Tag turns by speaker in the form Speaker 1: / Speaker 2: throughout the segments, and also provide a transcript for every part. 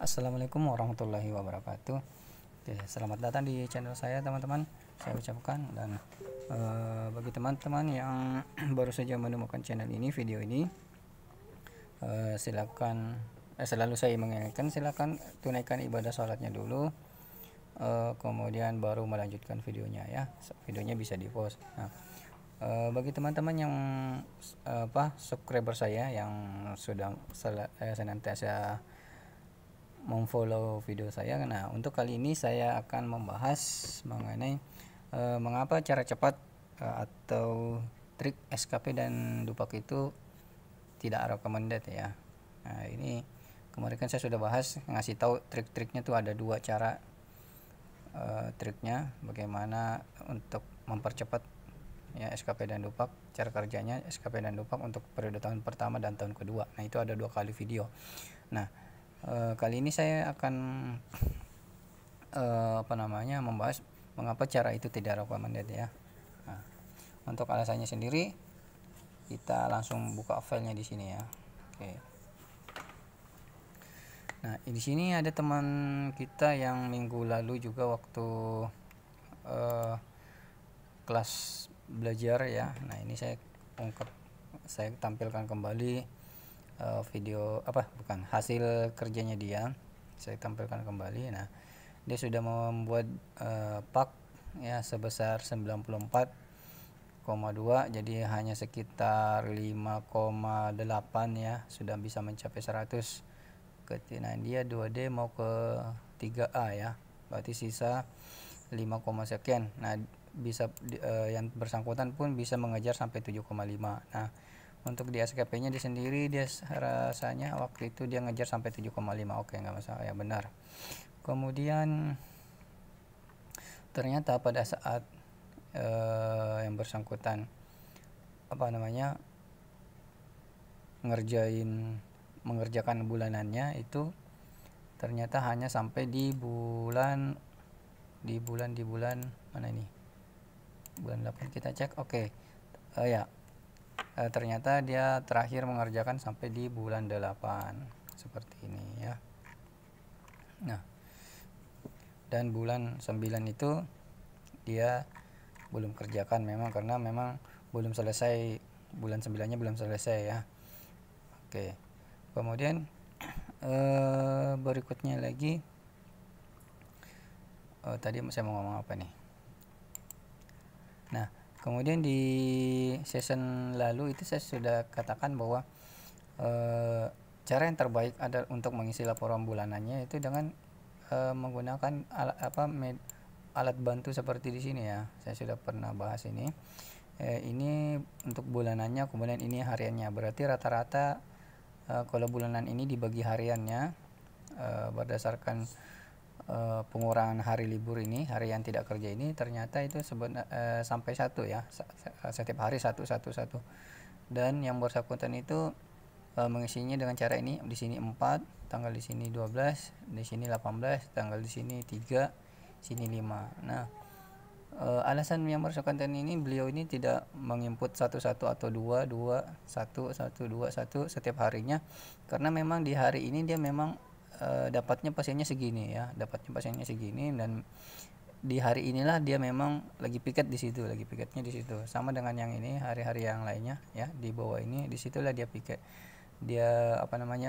Speaker 1: Assalamualaikum warahmatullahi wabarakatuh. Oke, selamat datang di channel saya teman-teman. Saya ucapkan dan bagi teman-teman yang baru saja menemukan channel ini, video ini, silakan selalu saya mengingatkan silakan tunaikan ibadah sholatnya dulu, kemudian baru melanjutkan videonya ya. Videonya bisa di post. Nah, bagi teman-teman yang subscriber saya yang sudah senantiasa memfollow video saya. Nah, untuk kali ini saya akan membahas mengenai mengapa cara cepat atau trik SKP dan dupak itu tidak recommended ya. Nah, ini kemarin kan saya sudah bahas, ngasih tahu trik-triknya tuh ada dua cara triknya bagaimana untuk mempercepat ya SKP dan dupak, cara kerjanya SKP dan dupak untuk periode tahun pertama dan tahun kedua. Nah, itu ada 2 kali video. Nah, kali ini saya akan membahas mengapa cara itu tidak recommended ya. Nah, untuk alasannya sendiri kita langsung buka filenya di sini ya. Oke. Nah, di sini ada teman kita yang minggu lalu juga waktu kelas belajar ya. Nah, ini saya tampilkan kembali video hasil kerjanya dia. Saya tampilkan kembali. Nah, dia sudah membuat pak ya sebesar 94,2, jadi hanya sekitar 5,8 ya sudah bisa mencapai 100. Nah, dia 2D mau ke 3A ya, berarti sisa 5, sekian. Nah, bisa yang bersangkutan pun bisa mengejar sampai 7,5. Nah, untuk di SKP nya di sendiri dia rasanya waktu itu dia ngejar sampai 7,5. Oke, nggak masalah ya, benar. Kemudian ternyata pada saat yang bersangkutan mengerjakan bulanannya itu ternyata hanya sampai di bulan mana ini, bulan 8 kita cek. Oke, ternyata dia terakhir mengerjakan sampai di bulan 8 seperti ini ya. Nah, dan bulan 9 itu dia belum kerjakan memang karena memang belum selesai, bulan 9 nya belum selesai ya. Oke, kemudian berikutnya lagi tadi saya mau ngomong apa nih. Nah, kemudian di season lalu itu saya sudah katakan bahwa cara yang terbaik adalah untuk mengisi laporan bulanannya itu dengan menggunakan alat bantu seperti di sini ya. Saya sudah pernah bahas ini. Ini untuk bulanannya, kemudian ini hariannya. Berarti rata-rata kalau bulanan ini dibagi hariannya berdasarkan pengurangan hari libur ini, hari yang tidak kerja ini, ternyata itu sampai 1 ya, setiap hari 1. Dan yang bersangkutan itu mengisinya dengan cara ini. Di sini 4, tanggal di sini 12, di sini 18, tanggal di sini 3, sini 5. Nah, alasan yang bersangkutan ini, beliau ini tidak menginput 1 atau 2 1 2 1 setiap harinya, karena memang di hari ini dia memang dapatnya pasiennya segini ya, dan di hari inilah dia memang lagi piket di situ, piketnya di situ. Sama dengan yang ini, hari-hari yang lainnya ya, di bawah ini disitulah dia piket, dia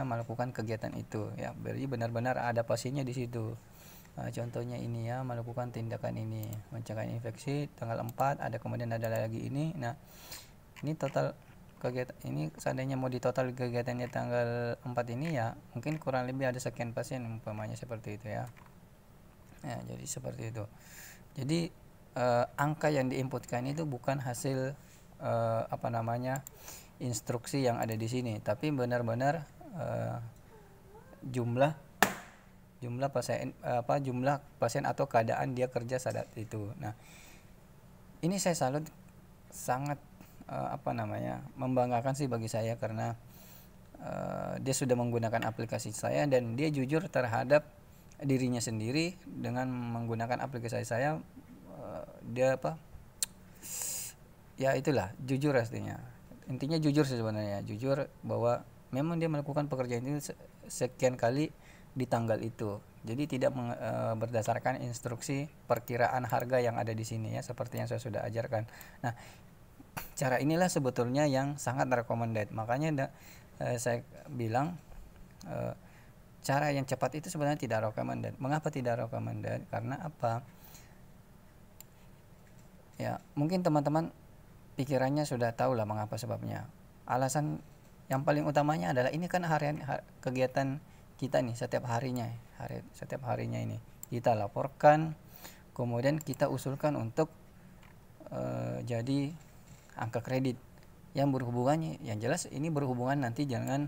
Speaker 1: melakukan kegiatan itu ya. Berarti benar-benar ada pasiennya di situ. Contohnya ini ya, melakukan tindakan ini, mencegah infeksi tanggal 4, kemudian ada lagi ini. Nah, ini total kegiatan ini, seandainya mau ditotal kegiatannya tanggal 4 ini ya, mungkin kurang lebih ada sekian pasien umpamanya seperti itu ya. Nah, jadi seperti itu. Jadi angka yang diinputkan itu bukan hasil instruksi yang ada di sini, tapi benar-benar jumlah pasien jumlah pasien atau keadaan dia kerja saat itu. Nah, ini saya salut, sangat membanggakan sih bagi saya, karena dia sudah menggunakan aplikasi saya dan dia jujur terhadap dirinya sendiri dengan menggunakan aplikasi saya. Dia ya itulah, jujur artinya, intinya jujur sih sebenarnya, jujur bahwa memang dia melakukan pekerjaan itu sekian kali di tanggal itu. Jadi tidak berdasarkan instruksi perkiraan harga yang ada di sini ya, seperti yang saya sudah ajarkan. Nah, cara inilah sebetulnya yang sangat recommended. Makanya saya bilang cara yang cepat itu sebenarnya tidak recommended. Mengapa tidak recommended? Karena apa? Ya, mungkin teman-teman pikirannya sudah tahu lah mengapa sebabnya. Alasan yang paling utamanya adalah ini kan kegiatan kita nih setiap harinya ini kita laporkan, kemudian kita usulkan untuk jadi angka kredit yang berhubungannya, yang jelas ini berhubungan nanti dengan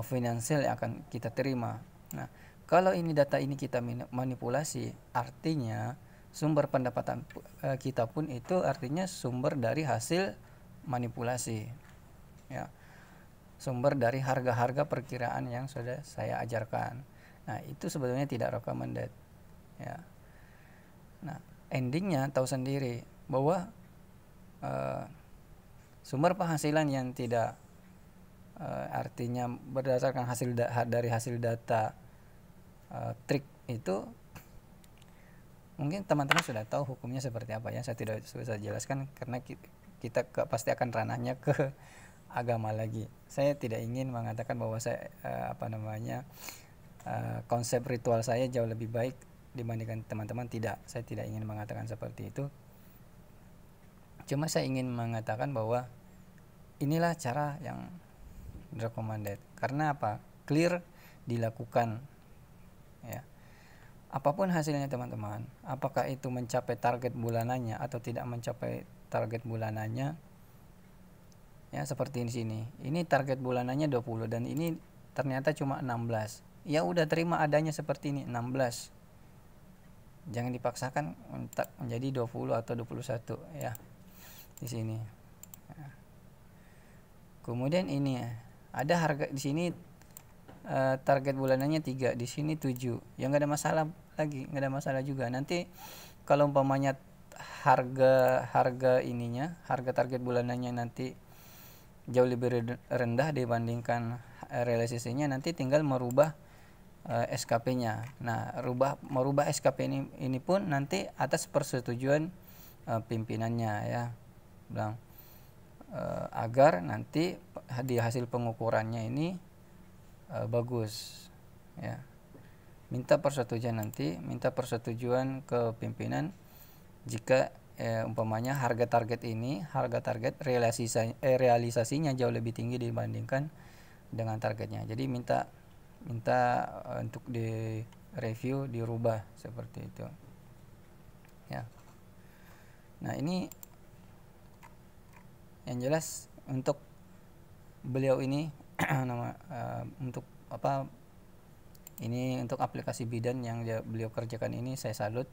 Speaker 1: finansial yang akan kita terima. Nah, kalau ini data ini kita manipulasi, artinya sumber pendapatan kita pun itu artinya sumber dari hasil manipulasi, ya, sumber dari harga-harga perkiraan yang sudah saya ajarkan. Nah, itu sebetulnya tidak recommended, ya. Nah, endingnya tahu sendiri bahwa sumber penghasilan yang tidak artinya berdasarkan dari hasil data trik itu, mungkin teman-teman sudah tahu hukumnya seperti apa ya. Saya tidak bisa jelaskan karena kita pasti akan ranahnya ke agama lagi. Saya tidak ingin mengatakan bahwa saya konsep ritual saya jauh lebih baik dibandingkan teman-teman. Tidak, saya tidak ingin mengatakan seperti itu. Cuma saya ingin mengatakan bahwa inilah cara yang recommended. Karena apa? Clear dilakukan, ya. Apapun hasilnya teman-teman, apakah itu mencapai target bulanannya atau tidak mencapai target bulanannya, ya, seperti di sini. Ini target bulanannya 20 dan ini ternyata cuma 16. Ya udah, terima adanya seperti ini, 16. Jangan dipaksakan menjadi 20 atau 21 ya. Di sini. Ya. Kemudian ini ya, ada harga di sini target bulanannya 3, di sini 7. Ya enggak ada masalah lagi, enggak ada masalah juga. Nanti kalau umpamanya harga ininya, harga target bulanannya nanti jauh lebih rendah dibandingkan realisasinya, nanti tinggal merubah SKP-nya. Nah, merubah SKP ini pun nanti atas persetujuan pimpinannya ya. Bilang agar nanti di hasil pengukurannya ini bagus ya. Minta persetujuan ke pimpinan jika umpamanya harga target realisasinya jauh lebih tinggi dibandingkan dengan targetnya. Jadi minta untuk di review, dirubah seperti itu ya. Nah, ini yang jelas untuk beliau ini untuk apa ini, untuk aplikasi bidan yang beliau kerjakan ini saya salut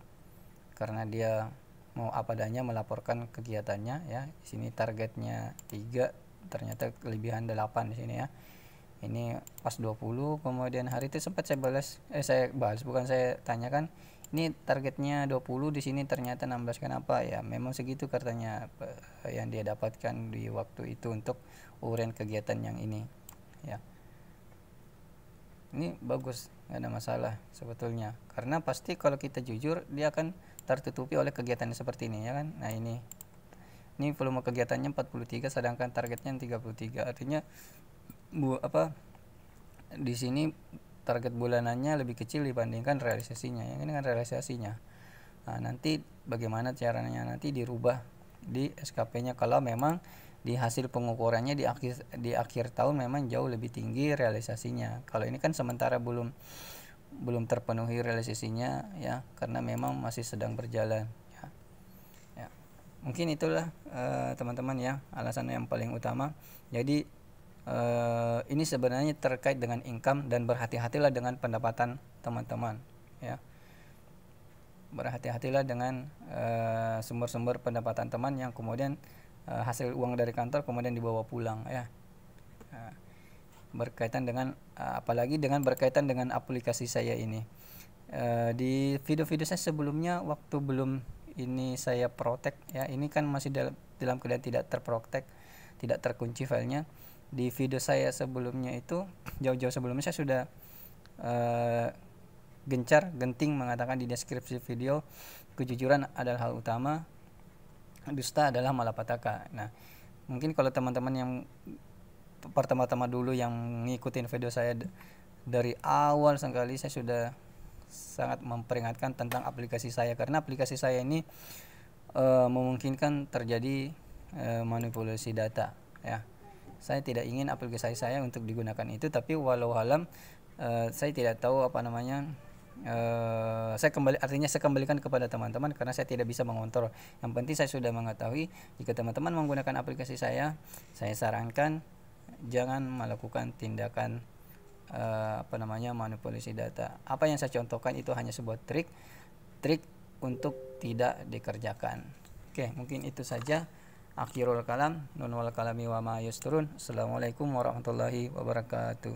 Speaker 1: karena dia mau apa adanya melaporkan kegiatannya ya. Di sini targetnya 3, ternyata kelebihan 8 di sini ya. Ini pas 20, kemudian hari itu sempat saya tanyakan, ini targetnya 20, di sini ternyata 16, kenapa? Ya memang segitu katanya yang dia dapatkan di waktu itu untuk uraian kegiatan yang ini ya. Ini bagus, nggak ada masalah sebetulnya, karena pasti kalau kita jujur dia akan tertutupi oleh kegiatan seperti ini ya kan. Nah, ini volume kegiatannya 43 sedangkan targetnya 33, artinya di sini target bulanannya lebih kecil dibandingkan realisasinya ya. Ini kan realisasinya. Nah, nanti bagaimana caranya, nanti dirubah di SKP-nya kalau memang di hasil pengukurannya di akhir tahun memang jauh lebih tinggi realisasinya. Kalau ini kan sementara belum terpenuhi realisasinya ya, karena memang masih sedang berjalan ya. Ya. Mungkin itulah teman-teman ya alasan yang paling utama. Jadi ini sebenarnya terkait dengan income, dan berhati-hatilah dengan pendapatan teman-teman ya. Berhati-hatilah dengan sumber-sumber pendapatan teman yang kemudian hasil uang dari kantor kemudian dibawa pulang ya. Berkaitan dengan apalagi berkaitan dengan aplikasi saya ini. Di video-video saya sebelumnya waktu belum ini saya protect ya, ini kan masih dalam keadaan tidak terprotect, tidak terkunci filenya. Di video saya sebelumnya itu jauh-jauh sebelumnya saya sudah genting mengatakan di deskripsi video, kejujuran adalah hal utama, dusta adalah malapetaka. Nah, mungkin kalau teman-teman yang pertama-tama dulu yang ngikutin video saya dari awal sekali, saya sudah sangat memperingatkan tentang aplikasi saya, karena aplikasi saya ini memungkinkan terjadi manipulasi data ya. Saya tidak ingin aplikasi saya untuk digunakan itu, tapi walau alam saya tidak tahu apa namanya, saya kembalikan kepada teman-teman karena saya tidak bisa mengontrol. Yang penting saya sudah mengetahui jika teman-teman menggunakan aplikasi saya sarankan jangan melakukan tindakan manipulasi data. Apa yang saya contohkan itu hanya sebuah trik untuk tidak dikerjakan. Oke, mungkin itu saja. Akhirul kalam, nun wal kalami wa ma yasturun. Assalamualaikum warahmatullahi wabarakatuh.